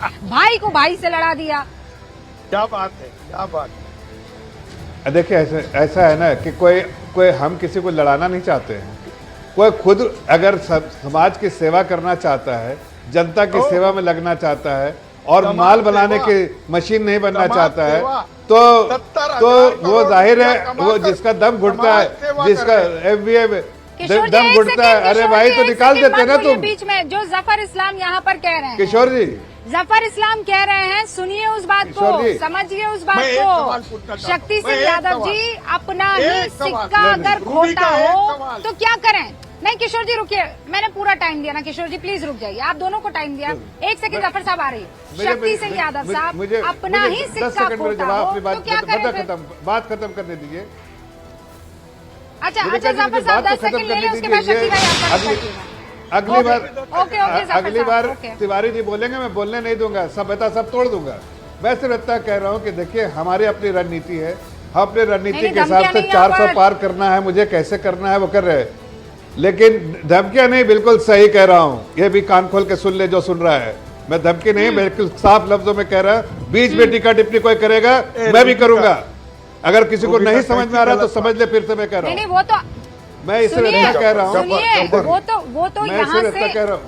भाई को भाई से लड़ा दिया। क्या बात है, क्या बात है। देखिए ऐसा है ना कि कोई हम किसी को लड़ाना नहीं चाहते हैं। कोई खुद अगर समाज की सेवा करना चाहता है, जनता की सेवा में लगना चाहता है और माल बनाने की मशीन नहीं बनना चाहता है तो वो जाहिर है वो जिसका दम घुटता है, जिसका एमबीए दम घुटता है, अरे भाई तो निकाल देते ना तुम। बीच में जो जफर इस्लाम यहाँ पर कह रहे हैं, किशोर जी, जफर इस्लाम कह रहे हैं, सुनिए उस बात को, समझिए उस बात को। शक्ति सिंह यादव जी, अपना ही सिक्का अगर खोटा हो तो क्या करें? नहीं किशोर जी रुकिए, मैंने पूरा टाइम दिया ना। किशोर जी प्लीज रुक जाइए, आप दोनों को टाइम दिया। एक सेकंड जफर साहब आ रही है। शक्ति सिंह यादव साहब, अपना ही सिक्का खोटा हो तो क्या करें? बात खत्म करने दीजिए। अच्छा जफर साहब 10 सेकंड ले लें, उसके बाद शक्ति भाई आपका अगली बार तिवारी जी बोलेंगे, मैं बोलने नहीं दूंगा, सभ्यता सब तोड़ दूंगा। मैं सिर्फ इतना कह रहा हूँ कि देखिए हमारी अपनी रणनीति है, हम अपनी रणनीति के हिसाब से 400 पार करना है, मुझे कैसे करना है वो कर रहे हैं। लेकिन धमकियां नहीं, बिल्कुल सही कह रहा हूँ, ये भी कान खोल के सुन ले जो सुन रहा है। मैं धमकी नहीं, बिल्कुल साफ लफ्जों में कह रहा, बीच में टिक्का टिप्पणी कोई करेगा मैं भी करूंगा। अगर किसी को नहीं समझ में आ रहा तो समझ ले, फिर से मैं कह रहा हूँ। वो तो मैं इस तरह कह रहा हूँ,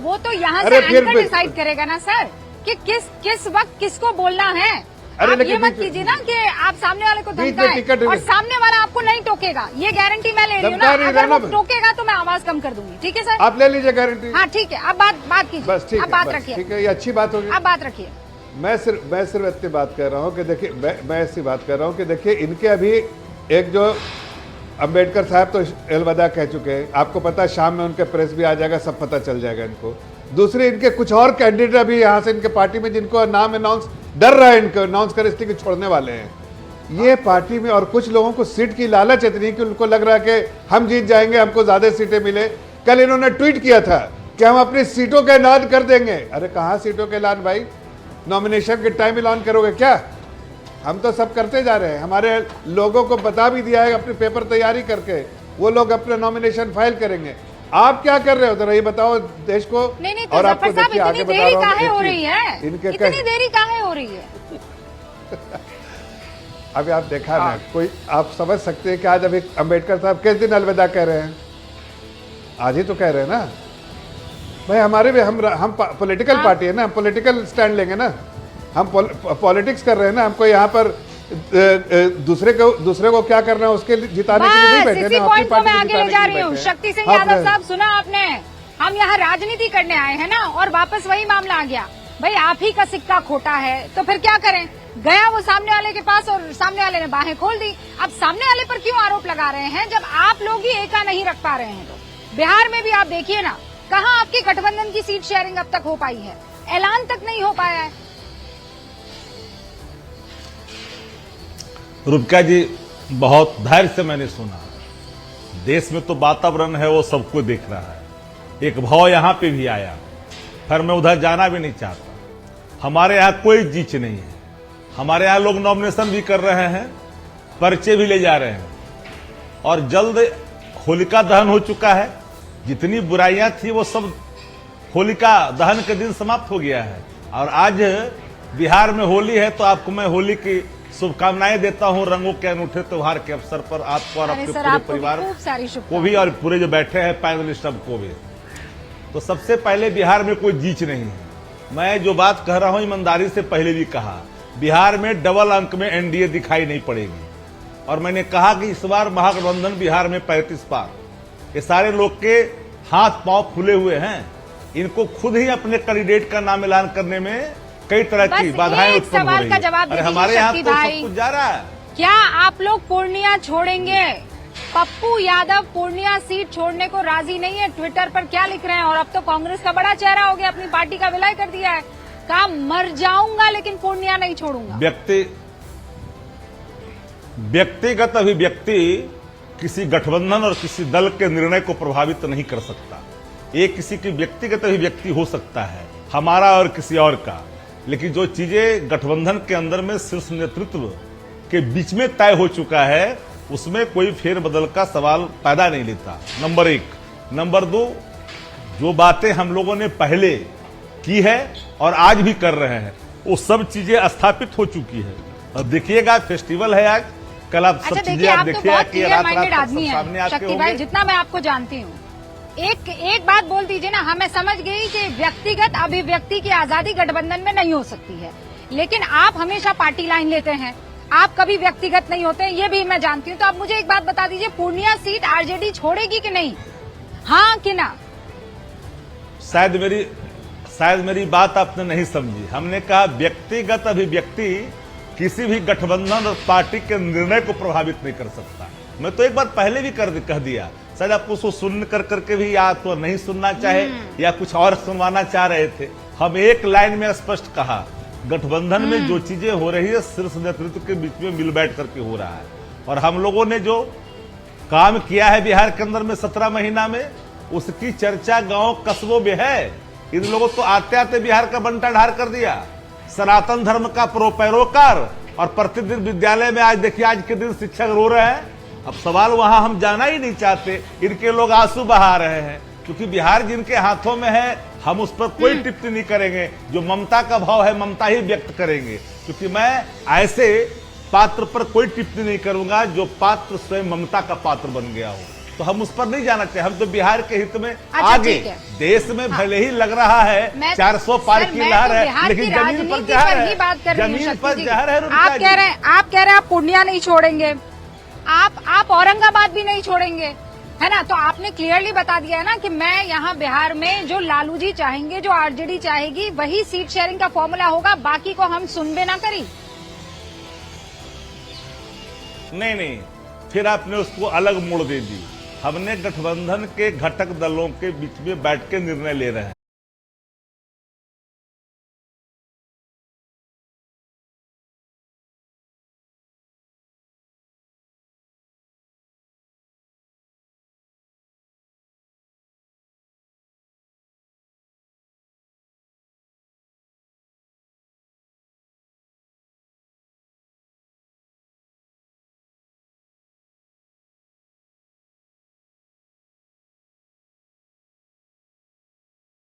वो तो यहाँ से एंकर डिसाइड करेगा ना सर कि किस वक्त किसको बोलना है। अरे आप ये मत कीजिए ना कि आप सामने वाले को धमकाएं और सामने वाला आपको नहीं टोकेगा, ये गारंटी मैं ले रही हूँ ना। अगर वो टोकेगा तो मैं आवाज कम कर दूंगी, ठीक है सर? आप ले लीजिए गारंटी। हाँ ठीक है, अब बात कीजिए, बस ठीक है, बात रखिए। ठीक है, ये अच्छी बात होगी। अब बात रखिए। मैं सिर्फ इतनी बात कर रहा हूँ कि देखिए मैं ऐसी बात कर रहा हूँ कि देखिए इनके अभी एक जो अंबेडकर साहब तो अलविदा कह चुके हैं, आपको पता है शाम में उनके प्रेस भी आ जाएगा, सब पता चल जाएगा इनको। दूसरे इनके कुछ और कैंडिडेट अभी यहाँ से इनके पार्टी में जिनको नाम अनाउंस डर रहा है, इनको अनाउंस कर इसलिए छोड़ने वाले हैं। ये पार्टी में और कुछ लोगों को सीट की लालच इतनी कि उनको लग रहा है कि हम जीत जाएंगे, हमको ज्यादा सीटें मिले। कल इन्होंने ट्वीट किया था कि हम अपनी सीटों का ऐलान कर देंगे। अरे कहाँ सीटों का ऐलान भाई? नॉमिनेशन के टाइम ऐलान करोगे क्या? हम तो सब करते जा रहे हैं, हमारे लोगों को बता भी दिया है अपने पेपर तैयारी करके, वो लोग अपने नॉमिनेशन फाइल करेंगे। आप क्या कर रहे हो जरा ये बताओ देश को। नहीं तो और आपको देखिए आगे बता रहा हूं, हो रही है इतनी देरी काहे हो रही है? अभी आप देखा ना, कोई आप समझ सकते हैं कि आज अभी अंबेडकर साहब किस दिन अलविदा कह रहे हैं? आज ही तो कह रहे हैं ना भाई। हमारे भी हम पॉलिटिकल पार्टी है ना, हम पॉलिटिकल स्टैंड लेंगे ना, हम पॉलिटिक्स कर रहे हैं ना। हमको यहाँ पर दूसरे को क्या करना है उसके जिताने के लिए नहीं बैठे ना, अपनी पार्टी को आगे ले जा रही हूँ। शक्ति सिंह यादव साहब सुना आपने, हम यहाँ राजनीति करने आए हैं ना, और वापस वही मामला आ गया। भाई आप ही का सिक्का खोटा है तो फिर क्या करें? गया वो सामने वाले के पास और सामने वाले ने बाहें खोल दी। अब सामने वाले पर क्यों आरोप लगा रहे हैं जब आप लोग ही एका नहीं रख पा रहे हैं? तो बिहार में भी आप देखिए ना, कहाँ आपकी गठबंधन की सीट शेयरिंग अब तक हो पाई है? ऐलान तक नहीं हो पाया है। रुपका जी, बहुत धैर्य से मैंने सुना। देश में तो वातावरण है वो सबको देख रहा है, एक भाव यहाँ पे भी आया, फिर मैं उधर जाना भी नहीं चाहता। हमारे यहाँ कोई जीच नहीं है, हमारे यहाँ लोग नॉमिनेशन भी कर रहे हैं, पर्चे भी ले जा रहे हैं, और जल्द होलिका दहन हो चुका है। जितनी बुराइयां थी वो सब होलिका दहन के दिन समाप्त हो गया है। और आज बिहार में होली है तो आपको मैं होली की शुभकामनाएं देता हूं, रंगों के अनूठे त्योहार के अवसर पर आपको और आपके पूरे परिवार को भी, और पूरे जो बैठे हैं पैनलिस्ट सबको भी। तो सबसे पहले बिहार में कोई जीच नहीं है। मैं जो बात कह रहा हूं ईमानदारी से पहले भी कहा, बिहार में डबल अंक में एनडीए दिखाई नहीं पड़ेगी। और मैंने कहा कि इस बार महागठबंधन बिहार में 35 पार। ये सारे लोग के हाथ पांव फूले हुए हैं, इनको खुद ही अपने कैंडिडेट का नाम ऐलान करने में कई तरह की बाधाएं उत्पन्न हो रही है। अरे हमारे यहाँ तो सब कुछ जा रहा है। क्या आप लोग पूर्णिया छोड़ेंगे? पप्पू यादव पूर्णिया सीट छोड़ने को राजी नहीं है, ट्विटर पर क्या लिख रहे हैं? और अब तो कांग्रेस का बड़ा चेहरा हो गया, अपनी पार्टी का विलय कर दिया है, कहा मर जाऊंगा लेकिन पूर्णिया नहीं छोड़ूंगा। व्यक्तिगत अभिव्यक्ति किसी गठबंधन और किसी दल के निर्णय को प्रभावित नहीं कर सकता। ये किसी की व्यक्तिगत अभिव्यक्ति हो सकता है, हमारा और किसी और का, लेकिन जो चीजें गठबंधन के अंदर में शीर्ष नेतृत्व के बीच में तय हो चुका है उसमें कोई फेरबदल का सवाल पैदा नहीं लेता, नंबर 1। नंबर 2, जो बातें हम लोगों ने पहले की है और आज भी कर रहे हैं, वो सब चीजें स्थापित हो चुकी है। अब देखिएगा फेस्टिवल है आज, कल आप सब अच्छा चीजें देखिए, आप आप तो देखिएगा बहुत कि क्लियर रात माइंडेड रात तक आदमी सब सामने है आपके शक्ति भाई, होंगे। जितना मैं आपको जानती हूँ। एक बात बोल दीजिए ना, हमें समझ गई कि व्यक्तिगत अभिव्यक्ति की आजादी गठबंधन में नहीं हो सकती है, लेकिन आप हमेशा पार्टी लाइन लेते हैं, आप कभी व्यक्तिगत नहीं होते, ये भी मैं जानती हूँ। तो आप मुझे एक बात बता दीजिए, पूर्णिया सीट आरजेडी छोड़ेगी कि नहीं, हाँ कि ना? शायद मेरी बात आपने नहीं समझी। हमने कहा व्यक्तिगत अभिव्यक्ति किसी भी गठबंधन और पार्टी के निर्णय को प्रभावित नहीं कर सकता। मैं तो एक बार पहले भी कह दिया, शायद आप उसको सुन करके भी या तो नहीं सुनना चाहे या कुछ और सुनवाना चाह रहे थे। हम एक लाइन में स्पष्ट कहा, गठबंधन में जो चीजें हो रही है शीर्ष नेतृत्व के बीच में मिल बैठ करके हो रहा है, और हम लोगों ने जो काम किया है बिहार के अंदर में 17 महीना में, उसकी चर्चा गांव कस्बों में है। इन लोगों तो आते आते बिहार का बंटा ढार कर दिया। सनातन धर्म का पैरोकार, और प्रतिदिन विद्यालय में आज देखिए, आज के दिन शिक्षक रो रहे हैं। अब सवाल वहां हम जाना ही नहीं चाहते, इनके लोग आंसू बहा रहे हैं, क्योंकि बिहार जिनके हाथों में है, हम उस पर कोई टिप्पणी नहीं करेंगे। जो ममता का भाव है, ममता ही व्यक्त करेंगे, क्योंकि मैं ऐसे पात्र पर कोई टिप्पणी नहीं करूंगा जो पात्र स्वयं ममता का पात्र बन गया हो। तो हम उस पर नहीं जाना चाहिए। हम तो बिहार के हित में आगे, देश में भले ही लग रहा है 400 पार की लहर है, लेकिन जमीन पर जहर है, जमीन पर जहर है। आप कह रहे हैं आप पूर्णिया नहीं छोड़ेंगे, आप औरंगाबाद भी नहीं छोड़ेंगे, है ना? तो आपने क्लियरली बता दिया है ना कि मैं यहाँ बिहार में जो लालू जी चाहेंगे, जो आरजेडी चाहेगी, वही सीट शेयरिंग का फॉर्मूला होगा, बाकी को हम सुनबे ना करी। नहीं, फिर आपने उसको अलग मोड़ दे दी। हमने गठबंधन के घटक दलों के बीच में बैठ के निर्णय ले रहे हैं।